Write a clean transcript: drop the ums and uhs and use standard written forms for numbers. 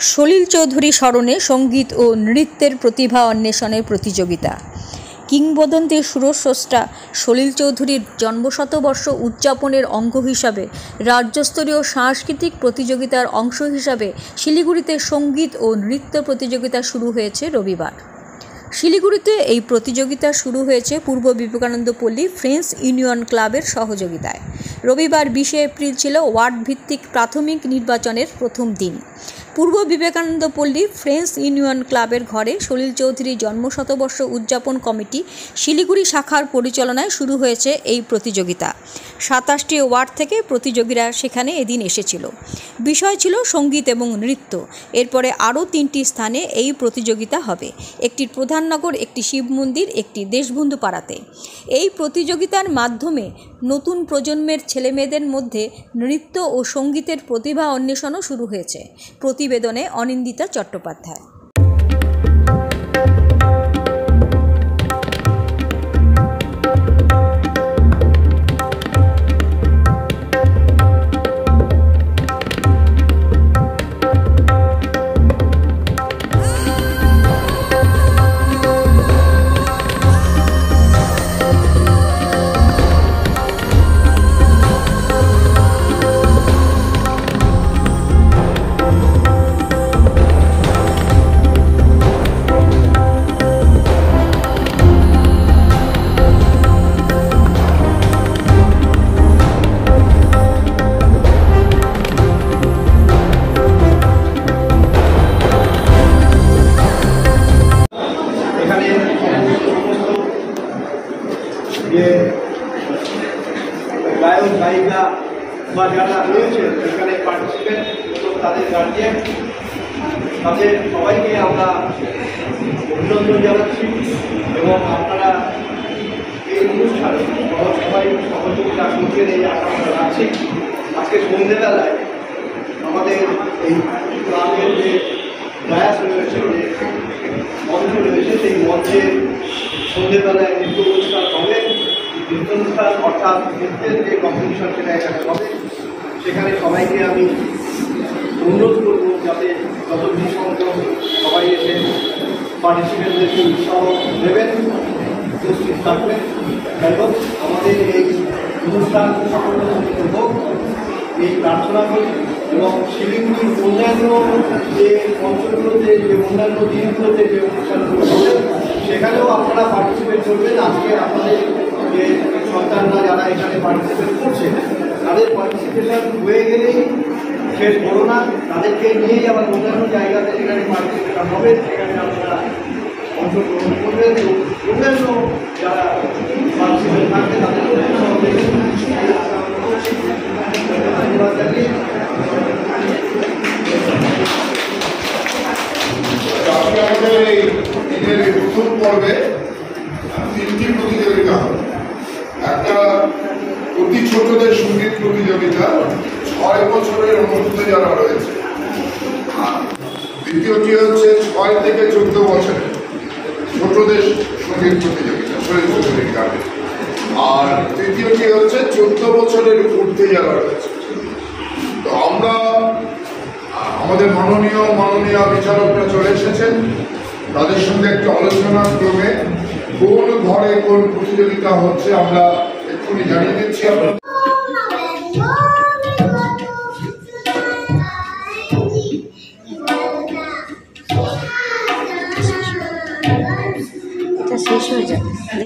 সলিল চৌধুরী স্মরণে সঙ্গীত ও নৃত্যের প্রতিভা অন্বেষণের প্রতিযোগিতা। কিংবদন্তি সুরস্রষ্টা সলিল চৌধুরীর জন্মশতবর্ষ উদযাপনের অঙ্গ হিসাবে রাজ্যস্তরীয় সাংস্কৃতিক প্রতিযোগিতার অংশ হিসাবে শিলিগুড়িতে সঙ্গীত ও নৃত্য প্রতিযোগিতা শুরু হয়েছে রবিবার। শিলিগুড়িতে এই প্রতিযোগিতা শুরু হয়েছে পূর্ব বিবেকানন্দ পল্লী ফ্রেন্ডস ইউনিয়ন ক্লাবের সহযোগিতায়। রবিবার 20 এপ্রিল ছিল ওয়ার্ড ভিত্তিক প্রাথমিক নির্বাচনের প্রথম দিন। পূর্ব বিবেকানন্দ পল্লী ফ্রেন্ডস ইউনিয়ন ক্লাবের ঘরে সলিল চৌধুরী জন্মশতবর্ষ উদযাপন কমিটি শিলিগুড়ি শাখার পরিচালনায় শুরু হয়েছে এই প্রতিযোগিতা। 27টি ওয়ার্ড থেকে প্রতিযোগীরা সেখানে এদিন এসেছিল। বিষয় ছিল সঙ্গীত এবং নৃত্য। এরপরে আরও 3টি স্থানে এই প্রতিযোগিতা হবে, একটি প্রধাননগর, একটি শিব মন্দির, একটি দেশবন্ধু পাড়াতে। এই প্রতিযোগিতার মাধ্যমে নতুন প্রজন্মের ছেলেমেয়েদের মধ্যে নৃত্য ও সঙ্গীতের প্রতিভা অন্বেষণও শুরু হয়েছে। প্রতিবেদনে অনিন্দিতা চট্টোপাধ্যায়। গায়ক গায়িকা বা যারা রয়েছে এখানে পার্টিসিপেট এবং তাদের গার্জিয়ান, তাদের সবাইকে আমরা অভিনন্দন জানাচ্ছি এবং আপনারা এই অনুষ্ঠানে সবাই সহযোগিতা করছেন এই আশা আমরা রাখছি। আজকে সন্ধ্যেবেলায় আমাদের এই ক্লাবের যে ডায়াস রয়েছে, যে মঞ্চ রয়েছে, সেই মঞ্চে সন্ধ্যেবেলায় নৃত্য অনুষ্ঠান হবে। অনুষ্ঠান অর্থাৎ নৃত্যের যে কম্পিটিশন সেটা এখানে হবে। সেখানে সবাইকে আমি অনুরোধ করব যাতে যতদিন সম্ভব সবাই এসে পার্টিসিপেন্টদেরকে উৎসাহ দেবেন, উপস্থিত থাকবেন এবং আমাদের এই অনুষ্ঠান সাফল্যমণ্ডিত হোক এই প্রার্থনা করি। এবং শিলিগুড়ির অন্যান্য যে অঞ্চলগুলোতে, যে অন্যান্য দিনগুলোতে যে অনুষ্ঠানগুলো হবে সেখানেও আপনারা পার্টিসিপেট করবেন। আজকে আপনাদের যে সন্তানরা যারা এখানে পার্টিসিপেট করছে তাদের পার্টিসিপেশন হয়ে গেলেই শেষ বড় না, তাদেরকে নিয়েই আবার অন্যান্য জায়গাতে যেখানে পার্টিসিপেশন হবে সেখানে আপনারা অংশগ্রহণ করবেন এবং অন্যান্য যারা পার্টিসিপেট থাকবে তাদের ধন্যবাদ জানিয়ে আমাদের এই দিনের প্রথম পর্বে 3টি প্রতিযোগিতা। একটা অতি ছোটদের সঙ্গীত প্রতিযোগিতা, 6 বছরের মধ্যে যারা রয়েছে। দ্বিতীয়টি হচ্ছে 6 থেকে 14 বছরের ছোটদের সঙ্গীত প্রতিযোগিতা সলিল চৌধুরীর গ্রামে। আর তৃতীয়টি হচ্ছে 14 বছরের ঊর্ধ্বে যারা রয়েছে। তো আমরা আমাদের মাননীয় বিচারকরা চলে এসেছেন, তাদের সঙ্গে একটি আলোচনা ক্রমে কোন ঘরে কোন প্রতিযোগিতা হচ্ছে আমরা এক্ষুনি জানিয়ে দিচ্ছি। শেষ হয়ে যাবে।